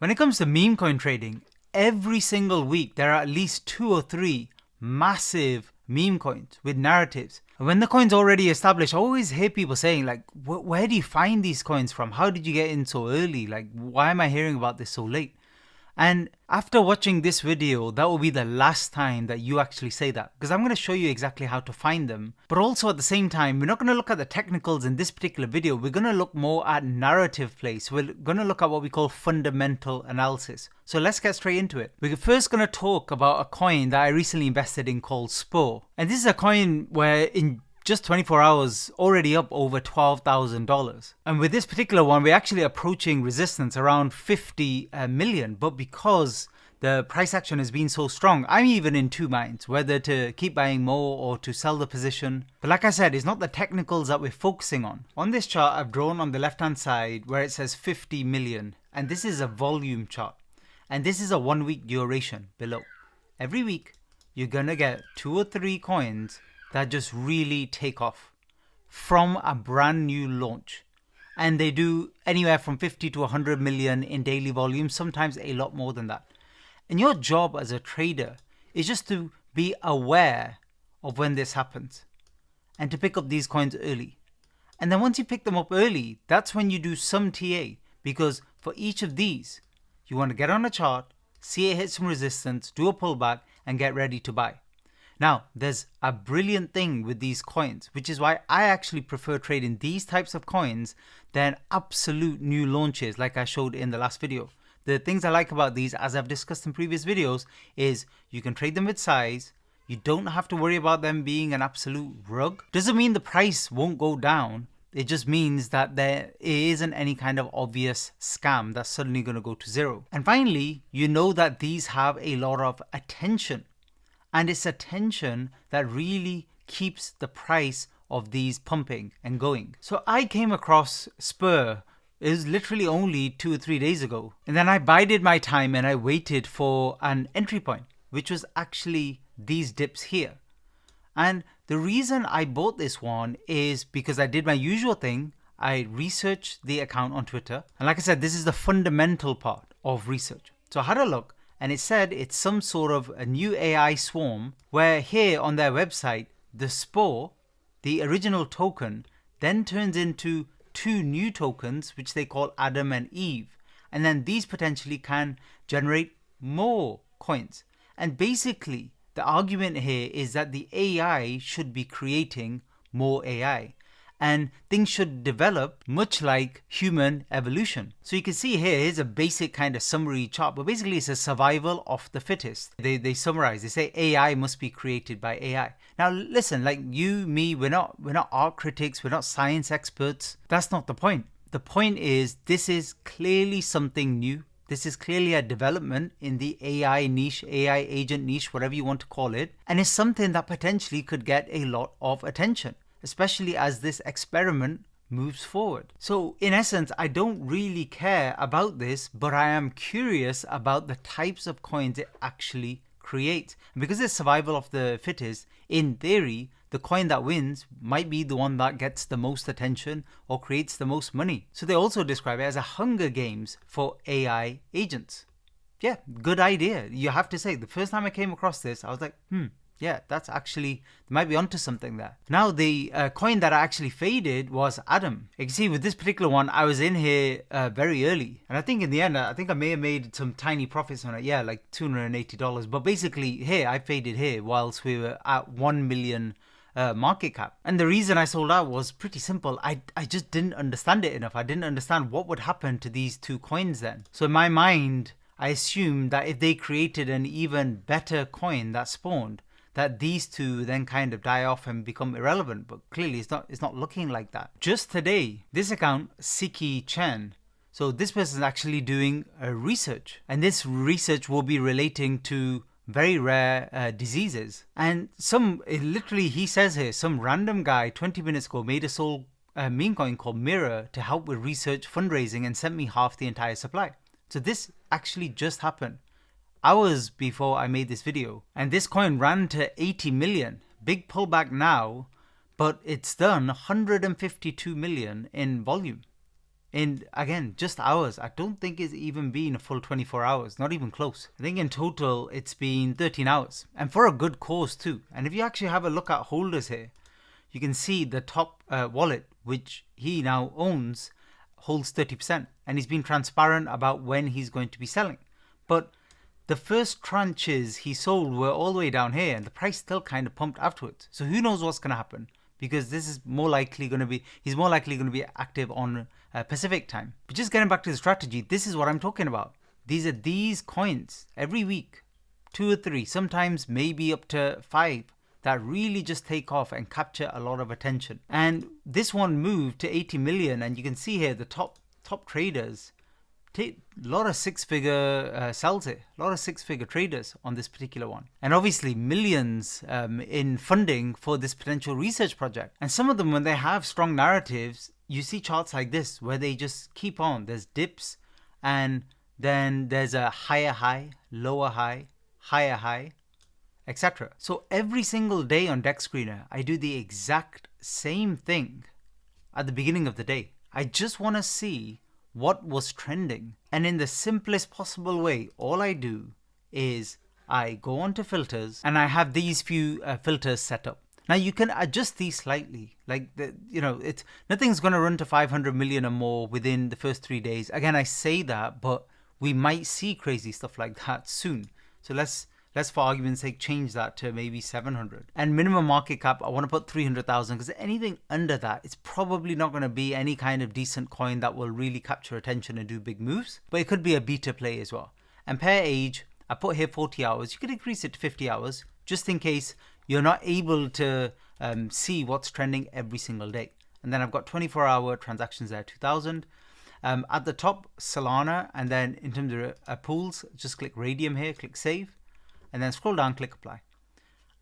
When it comes to meme coin trading, every single week there are at least 2 or 3 massive meme coins with narratives. And when the coin's already established, I always hear people saying like, where do you find these coins from? How did you get in so early? Like, why am I hearing about this so late? And after watching this video, that will be the last time that you actually say that, because I'm going to show you exactly how to find them. But also at the same time, we're not going to look at the technicals in this particular video. We're going to look more at narrative plays. We're going to look at what we call fundamental analysis. So let's get straight into it. We're first going to talk about a coin that I recently invested in called Spore. And this is a coin where in just 24 hours, already up over $12,000. And with this particular one, we're actually approaching resistance around 50 million. But because the price action has been so strong, I'm even in two minds, whether to keep buying more or to sell the position. But like I said, it's not the technicals that we're focusing on. On this chart, I've drawn on the left-hand side where it says 50 million. And this is a volume chart. And this is a 1 week duration below. Every week, you're gonna get 2 or 3 coins that just really take off from a brand new launch. And they do anywhere from 50 to 100 million in daily volume, sometimes a lot more than that. And your job as a trader is just to be aware of when this happens and to pick up these coins early. And then once you pick them up early, that's when you do some TA, because for each of these, you want to get on a chart, see it hit some resistance, do a pullback, and get ready to buy. Now, there's a brilliant thing with these coins, which is why I actually prefer trading these types of coins than absolute new launches like I showed in the last video. The things I like about these, as I've discussed in previous videos, is you can trade them with size. You don't have to worry about them being an absolute rug. Doesn't mean the price won't go down. It just means that there isn't any kind of obvious scam that's suddenly going to go to zero. And finally, you know that these have a lot of attention. And it's attention that really keeps the price of these pumping and going. So I came across Spur. It was literally only 2 or 3 days ago. And then I bided my time and I waited for an entry point, which was actually these dips here. And the reason I bought this one is because I did my usual thing. I researched the account on Twitter. And like I said, this is the fundamental part of research. So I had a look. And it said it's some sort of a new AI swarm where here on their website, the Spore, the original token, then turns into 2 new tokens, which they call Adam and Eve. And then these potentially can generate more coins. And basically, the argument here is that the AI should be creating more AI. And things should develop much like human evolution. So you can see here's a basic kind of summary chart, but basically it's a survival of the fittest. They summarize, they say AI must be created by AI. Now listen, like you, me, we're not art critics, we're not science experts. That's not the point. The point is this is clearly something new. This is clearly a development in the AI niche, AI agent niche, whatever you want to call it. And it's something that potentially could get a lot of attention, especially as this experiment moves forward. So in essence, I don't really care about this, but I am curious about the types of coins it actually creates. And because it's survival of the fittest, in theory, the coin that wins might be the one that gets the most attention or creates the most money. So they also describe it as a Hunger Games for AI agents. Yeah, good idea. You have to say, the first time I came across this, I was like, yeah, that's actually, might be onto something there. Now, the coin that I actually faded was Adam. You can see with this particular one, I was in here very early. And I think in the end, I think I may have made some tiny profits on it. Yeah, like $280. But basically here, I faded here whilst we were at 1 million market cap. And the reason I sold out was pretty simple. I just didn't understand it enough. I didn't understand what would happen to these 2 coins then. So in my mind, I assumed that if they created an even better coin that spawned, that these 2 then kind of die off and become irrelevant, but clearly it's not looking like that. Just today, this account, Siki Chen, so this person is actually doing a research, and this research will be relating to very rare diseases. And literally he says here, some random guy 20 minutes ago made a soul meme coin called Mirror to help with research fundraising and sent me half the entire supply. So this actually just happened hours before I made this video, and this coin ran to 80 million. Big pullback now, but it's done 152 million in volume. in, again, just hours. I don't think it's even been a full 24 hours, not even close. I think in total it's been 13 hours, and for a good cause too. And if you actually have a look at holders here, you can see the top wallet, which he now owns, holds 30%, and he's been transparent about when he's going to be selling. But the first tranches he sold were all the way down here, and the price still kind of pumped afterwards. So who knows what's going to happen, because this is more likely going to be, he's more likely going to be active on Pacific time. But just getting back to the strategy, this is what I'm talking about. These coins every week, 2 or 3, sometimes maybe up to 5, that really just take off and capture a lot of attention. And this one moved to 80 million, and you can see here the top traders take a lot of 6-figure sells it, a lot of 6-figure traders on this particular one, and obviously millions in funding for this potential research project. And some of them, when they have strong narratives, you see charts like this where they just keep on. There's dips, and then there's a higher high, lower high, higher high, etc. So every single day on Deck Screener, I do the exact same thing at the beginning of the day. I just want to see what was trending, and in the simplest possible way, all I do is I go onto filters, and I have these few filters set up. Now you can adjust these slightly, like it's nothing's going to run to 500 million or more within the first 3 days. Again, I say that, but we might see crazy stuff like that soon. So let's for argument's sake change that to maybe 700. And minimum market cap, I want to put 300,000, because anything under that, it's probably not going to be any kind of decent coin that will really capture attention and do big moves. But it could be a beta play as well. And pair age, I put here 40 hours. You could increase it to 50 hours, just in case you're not able to see what's trending every single day. And then I've got 24-hour transactions there, 2,000. At the top, Solana, and then in terms of pools, just click Radium here, click Save. And then scroll down, click apply.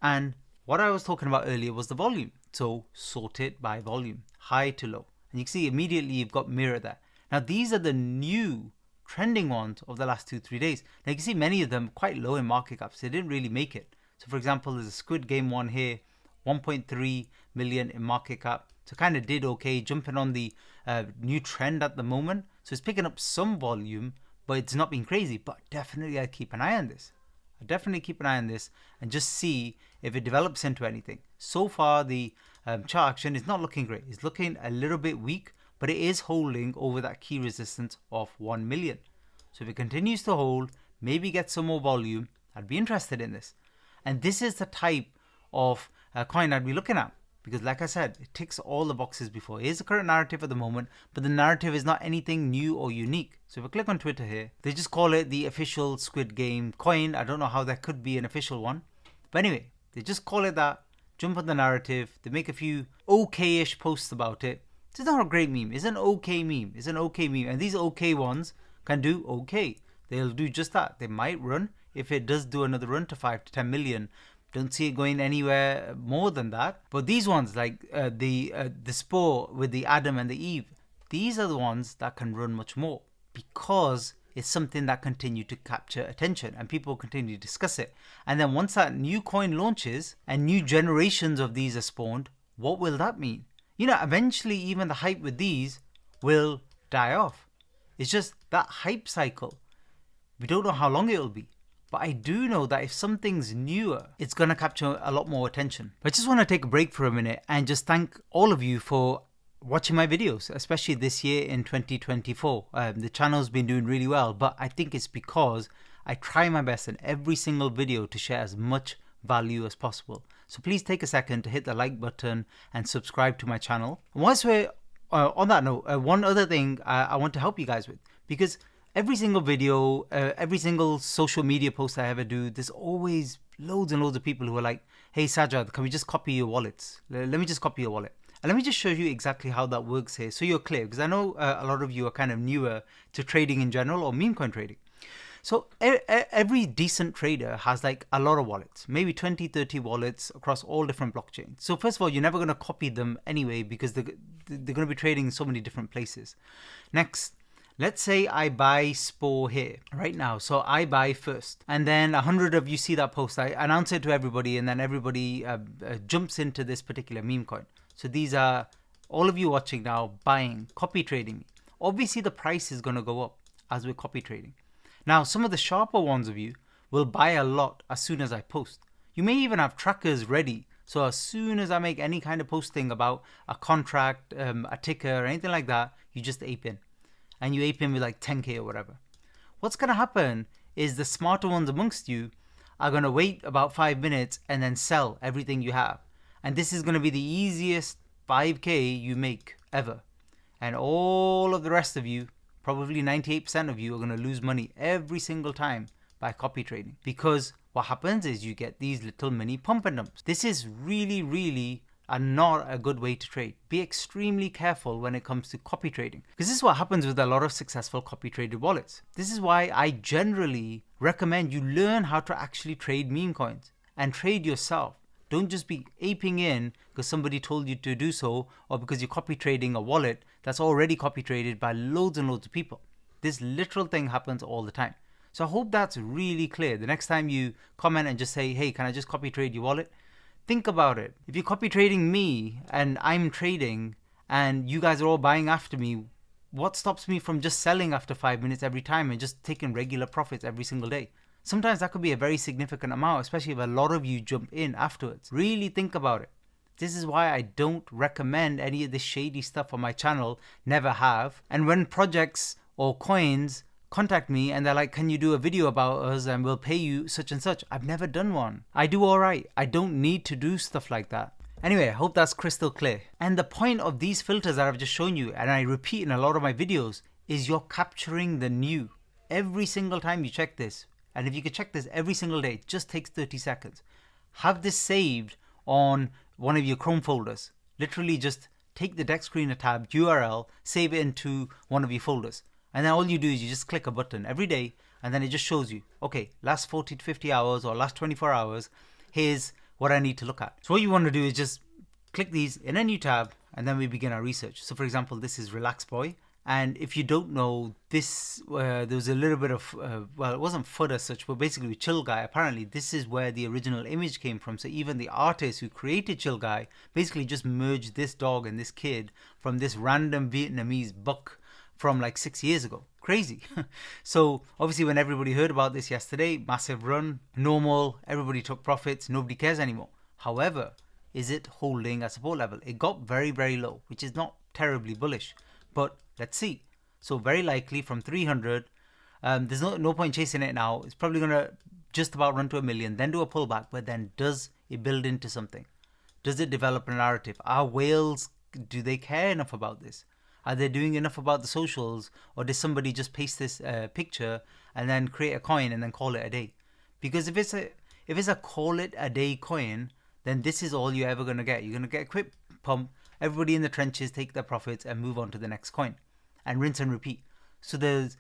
And what I was talking about earlier was the volume. So sort it by volume, high to low. And you can see immediately you've got mirror there. Now these are the new trending ones of the last 2-3 days. Now you can see many of them quite low in market caps. They didn't really make it. So for example, there's a Squid Game one here, 1.3 million in market cap. So kind of did okay, jumping on the new trend at the moment. So it's picking up some volume, but it's not been crazy. But definitely I'd keep an eye on this. I definitely keep an eye on this and just see if it develops into anything. So far, the chart action is not looking great. It's looking a little bit weak, but it is holding over that key resistance of 1 million. So if it continues to hold, maybe get some more volume, I'd be interested in this. And this is the type of coin I'd be looking at, because like I said, it ticks all the boxes before. It is the current narrative at the moment, but the narrative is not anything new or unique. So if I click on Twitter here, they just call it the official Squid Game coin. I don't know how that could be an official one. But anyway, they just call it that, jump on the narrative, they make a few okay-ish posts about it. It's not a great meme. It's an okay meme. It's an okay meme. And these okay ones can do okay. They'll do just that. They might run. If it does do another run to 5 to 10 million, don't see it going anywhere more than that. But these ones, like the Spore with the Adam and the Eve, these are the ones that can run much more, because it's something that continue to capture attention and people continue to discuss it. And then once that new coin launches and new generations of these are spawned, what will that mean? Eventually even the hype with these will die off. It's just that hype cycle. We don't know how long it will be. But I do know that if something's newer, it's going to capture a lot more attention. I just want to take a break for a minute and just thank all of you for watching my videos, especially this year in 2024. The channel's been doing really well, but I think it's because I try my best in every single video to share as much value as possible. So please take a second to hit the like button and subscribe to my channel. And whilst we're on that note, one other thing I want to help you guys with, because every single video, every single social media post I ever do, there's always loads and loads of people who are like, hey Sajjad, can we just copy your wallets? Let me just copy your wallet. And let me just show you exactly how that works here so you're clear, because I know a lot of you are kind of newer to trading in general or meme coin trading. So every decent trader has like a lot of wallets, maybe 20, 30 wallets across all different blockchains. So first of all, you're never going to copy them anyway, because they're going to be trading in so many different places. Next, let's say I buy Spore here right now. So I buy first, and then 100 of you see that post. I announce it to everybody, and then everybody jumps into this particular meme coin. So these are all of you watching now buying, copy trading me. obviously the price is going to go up as we're copy trading. Now, some of the sharper ones of you will buy a lot as soon as I post. You may even have trackers ready. So as soon as I make any kind of posting about a contract, a ticker, or anything like that, you just ape in. And you ape in with like 10K or whatever. What's going to happen is the smarter ones amongst you are going to wait about 5 minutes and then sell everything you have. And this is going to be the easiest 5K you make ever. And all of the rest of you, probably 98% of you, are going to lose money every single time by copy trading. Because what happens is you get these little mini pump and dumps. This is really not a good way to trade. Be extremely careful when it comes to copy trading, because this is what happens with a lot of successful copy traded wallets. This is why I generally recommend you learn how to actually trade meme coins and trade yourself. Don't just be aping in because somebody told you to do so, or because you're copy trading a wallet that's already copy traded by loads and loads of people. This literal thing happens all the time. So I hope that's really clear. The next time you comment and just say, hey, can I just copy trade your wallet? Think about it. If you're copy trading me and I'm trading and you guys are all buying after me, what stops me from just selling after 5 minutes every time and just taking regular profits every single day? Sometimes that could be a very significant amount, especially if a lot of you jump in afterwards. Really think about it. This is why I don't recommend any of this shady stuff on my channel, never have. And when projects or coins contact me and they're like, can you do a video about us and we'll pay you such and such? I've never done one. I do all right. I don't need to do stuff like that. Anyway, I hope that's crystal clear. And the point of these filters that I've just shown you, and I repeat in a lot of my videos, is you're capturing the new. Every single time you check this, and if you could check this every single day, it just takes 30 seconds. Have this saved on one of your Chrome folders. Literally just take the deck screener tab, URL, save it into one of your folders. And then all you do is you just click a button every day, and then it just shows you, okay, last 40 to 50 hours or last 24 hours, here's what I need to look at. So what you want to do is just click these in a new tab, and then we begin our research. So for example, this is Relax Boy. And if you don't know, this there was a little bit of, well, it wasn't FUD as such, but basically Chill Guy, apparently this is where the original image came from. So even the artist who created Chill Guy basically just merged this dog and this kid from this random Vietnamese book from like 6 years ago. Crazy. So obviously when everybody heard about this yesterday, massive run, normal, everybody took profits, nobody cares anymore. However, is it holding a support level? It got very low, which is not terribly bullish, but let's see. So very likely from 300, there's no point chasing it now. It's probably gonna just about run to 1 million, then do a pullback, but then does it build into something? Does it develop a narrative? Are whales, do they care enough about this? Are they doing enough about the socials, or does somebody just paste this picture and then create a coin and then call it a day? Because if it's a call it a day coin, then this is all you're ever gonna get. You're gonna get a quick pump, everybody in the trenches take their profits and move on to the next coin, and rinse and repeat. So there's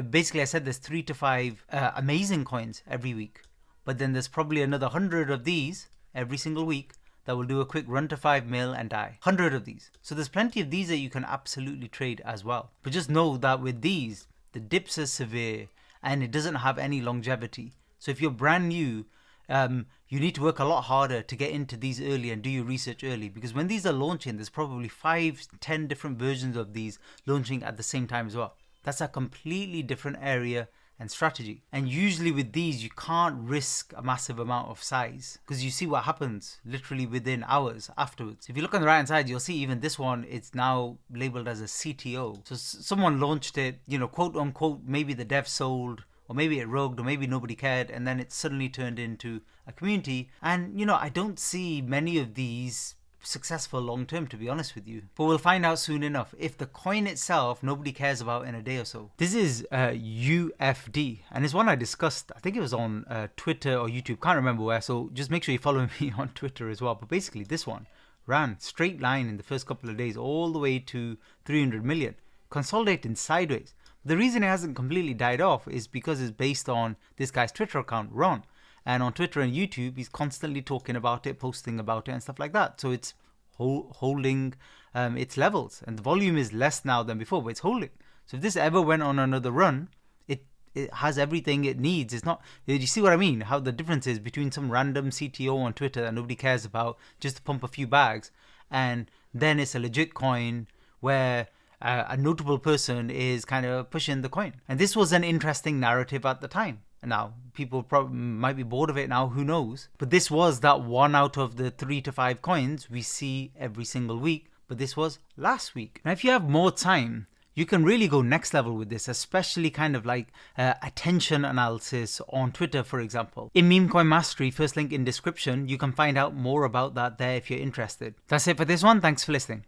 basically, I said there's 3 to 5 amazing coins every week, but then there's probably another 100 of these every single week that will do a quick run to 5 mil and die. 100 of these. So there's plenty of these that you can absolutely trade as well. But just know that with these, the dips are severe and it doesn't have any longevity. So if you're brand new, you need to work a lot harder to get into these early and do your research early, because when these are launching, there's probably 5-10 different versions of these launching at the same time as well. That's a completely different area and strategy. And usually with these, you can't risk a massive amount of size, because you see what happens literally within hours afterwards. If you look on the right hand side, you'll see even this one, it's now labeled as a CTO. So someone launched it, quote unquote, maybe the dev sold, or maybe it rogued, or maybe nobody cared, and then it suddenly turned into a community. And I don't see many of these successful long term, to be honest with you, but we'll find out soon enough. If the coin itself nobody cares about in a day or so. This is UFD, and it's one I discussed, I think it was on Twitter or YouTube, can't remember where, so just make sure you follow me on Twitter as well. But basically this one ran straight line in the first couple of days all the way to 300 million, consolidating sideways. The reason it hasn't completely died off is because it's based on this guy's Twitter account, Ron. And on Twitter and YouTube, he's constantly talking about it, posting about it and stuff like that. So it's holding its levels. And the volume is less now than before, but it's holding. So if this ever went on another run, it has everything it needs. It's not, you see what I mean? How the difference is between some random CTO on Twitter that nobody cares about just to pump a few bags, and then it's a legit coin where a notable person is kind of pushing the coin. And this was an interesting narrative at the time. Now, people probably might be bored of it now, who knows? But this was that 1 out of the 3 to 5 coins we see every single week. But this was last week. Now, if you have more time, you can really go next level with this, especially kind of like attention analysis on Twitter, for example. In Memecoin Mastery, first link in description, you can find out more about that there if you're interested. That's it for this one. Thanks for listening.